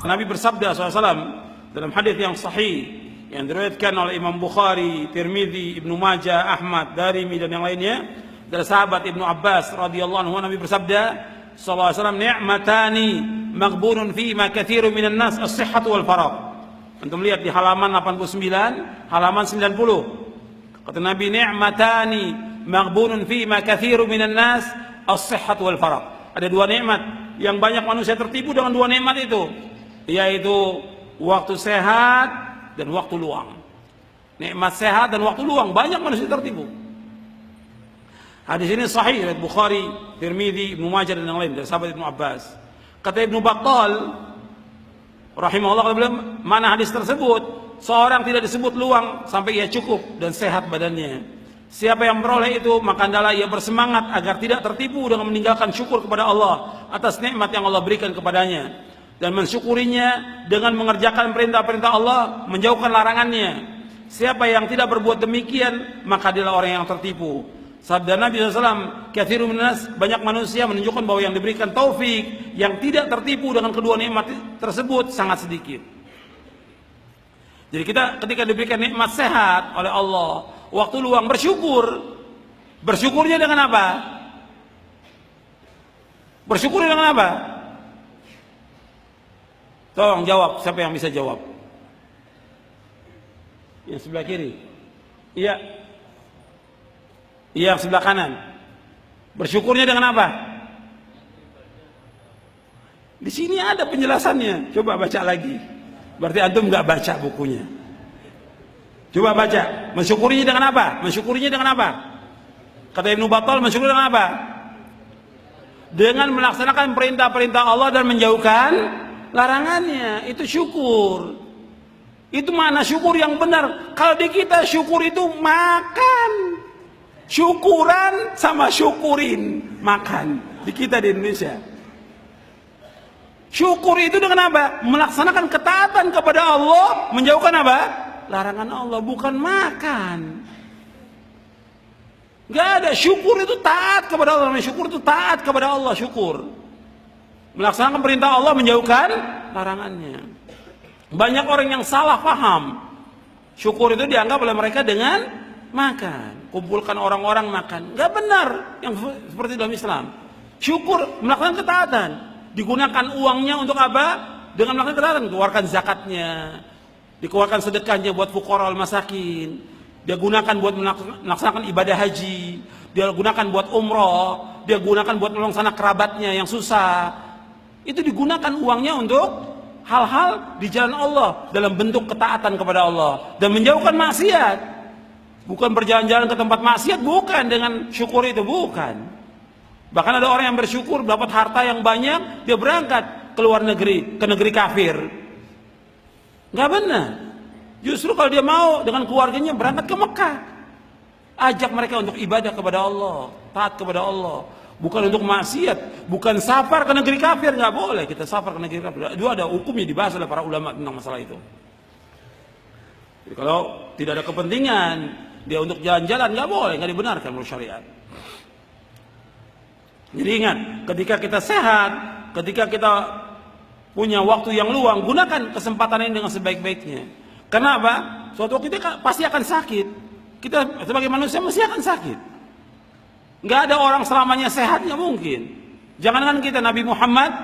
Nabi bersabda SAW dalam hadis yang sahih yang diriwayatkan oleh Imam Bukhari, Tirmidzi, Ibnu Majah, Ahmad, Darimi dan yang lainnya dari sahabat Ibnu Abbas radhiyallahu anhu, Nabi bersabda sallallahu alaihi wasallam, "Ni'matani maghbunun fi ma katsirun minan nas as-sihhatu wal faragh." Antum lihat di halaman 89, halaman 90. Kata Nabi, "Ni'matani maghbunun fi ma katsirun minan nas as-sihhatu wal faragh." Ada dua nikmat yang banyak manusia tertipu dengan dua nikmat itu, yaitu waktu sehat dan waktu luang. Nikmat sehat dan waktu luang, banyak manusia tertipu. Hadis ini sahih riwayat Bukhari, Tirmidzi, Ibnu Majah dan yang lain dari sahabat Ibnu Abbas. Kata Ibnu Battal rahimahullah, kata beliau, mana hadis tersebut seorang tidak disebut luang sampai ia cukup dan sehat badannya. Siapa yang memperoleh itu, maka hendaklah ia bersemangat agar tidak tertipu dengan meninggalkan syukur kepada Allah atas nikmat yang Allah berikan kepadanya dan mensyukurinya dengan mengerjakan perintah-perintah Allah, menjauhkan larangannya. Siapa yang tidak berbuat demikian, maka dialah orang yang tertipu. Sabda Nabi SAW, katsirun minas, banyak manusia, menunjukkan bahwa yang diberikan taufik, yang tidak tertipu dengan kedua nikmat tersebut sangat sedikit. Jadi kita ketika diberikan nikmat sehat oleh Allah, waktu luang, bersyukur. Bersyukurnya dengan apa? Bersyukur dengan apa? Tolong jawab, siapa yang bisa jawab? Yang sebelah kiri. Iya. Iya, sebelah kanan. Bersyukurnya dengan apa? Di sini ada penjelasannya. Coba baca lagi. Berarti antum nggak baca bukunya. Coba baca. Mensyukurinya dengan apa? Mensyukurinya dengan apa? Kata Ibnu Battal, mensyukur dengan apa? Dengan melaksanakan perintah-perintah Allah dan menjauhkan larangannya. Itu syukur. Itu mana syukur yang benar. Kalau di kita syukur itu makan. Syukuran sama syukurin, makan di kita di Indonesia. Syukur itu dengan apa? Melaksanakan ketaatan kepada Allah, menjauhkan apa? Larangan Allah, bukan makan. Gak ada. Syukur itu taat kepada Allah. Syukur itu taat kepada Allah. Syukur melaksanakan perintah Allah, menjauhkan larangannya. Banyak orang yang salah paham. Syukur itu dianggap oleh mereka dengan makan. Kumpulkan orang-orang makan. Gak benar yang seperti dalam Islam. Syukur melakukan ketaatan. Digunakan uangnya untuk apa? Dengan melakukan ketaatan. Keluarkan zakatnya, dikeluarkan sedekahnya buat fuqara al masakin. Dia gunakan buat melaksanakan ibadah haji. Dia gunakan buat umroh. Dia gunakan buat menolong sanak kerabatnya yang susah. Itu digunakan uangnya untuk hal-hal di jalan Allah dalam bentuk ketaatan kepada Allah dan menjauhkan maksiat. Bukan berjalan-jalan ke tempat maksiat, bukan dengan syukur itu, bukan. Bahkan ada orang yang bersyukur dapat harta yang banyak, dia berangkat ke luar negeri, ke negeri kafir. Nggak benar. Justru kalau dia mau dengan keluarganya berangkat ke Mekah, ajak mereka untuk ibadah kepada Allah, taat kepada Allah, bukan untuk maksiat, bukan safar ke negeri kafir. Nggak boleh kita safar ke negeri kafir. Itu ada hukumnya dibahas oleh para ulama tentang masalah itu. Jadi kalau tidak ada kepentingan dia untuk jalan-jalan, nggak boleh, nggak dibenarkan menurut syariat. Jadi ingat, ketika kita sehat, ketika kita punya waktu yang luang, gunakan kesempatan ini dengan sebaik-baiknya. Kenapa? Suatu waktu kita pasti akan sakit. Kita sebagai manusia mesti akan sakit. Nggak ada orang selamanya sehat, nggak mungkin. Jangankan kita, Nabi Muhammad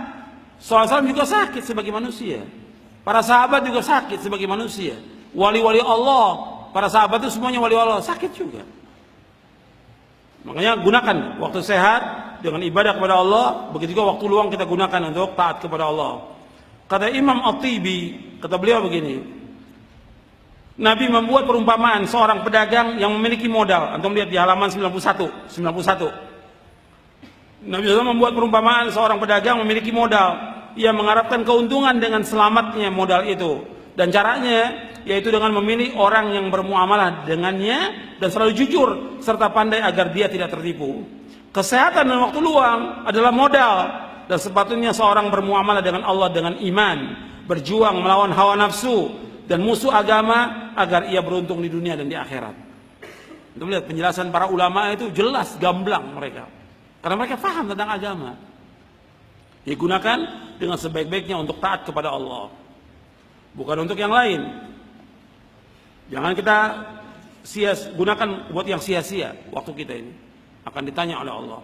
SAW juga sakit sebagai manusia. Para sahabat juga sakit sebagai manusia. Wali-wali Allah, para sahabat itu semuanya wali Allah, sakit juga. Makanya gunakan waktu sehat dengan ibadah kepada Allah. Begitu juga waktu luang kita gunakan untuk taat kepada Allah. Kata Imam At-Tibi, kata beliau begini, Nabi membuat perumpamaan seorang pedagang yang memiliki modal. Antum lihat di halaman 91. Nabi SAW membuat perumpamaan seorang pedagang memiliki modal. Ia mengharapkan keuntungan dengan selamatnya modal itu. Dan caranya yaitu dengan memilih orang yang bermuamalah dengannya dan selalu jujur serta pandai agar dia tidak tertipu. Kesehatan dan waktu luang adalah modal dan sepatutnya seorang bermuamalah dengan Allah dengan iman, berjuang melawan hawa nafsu dan musuh agama agar ia beruntung di dunia dan di akhirat. Untuk melihat penjelasan para ulama itu jelas, gamblang mereka. Karena mereka paham tentang agama. Digunakan dengan sebaik-baiknya untuk taat kepada Allah, bukan untuk yang lain. Jangan kita gunakan buat yang sia-sia waktu kita ini. Akan ditanya oleh Allah.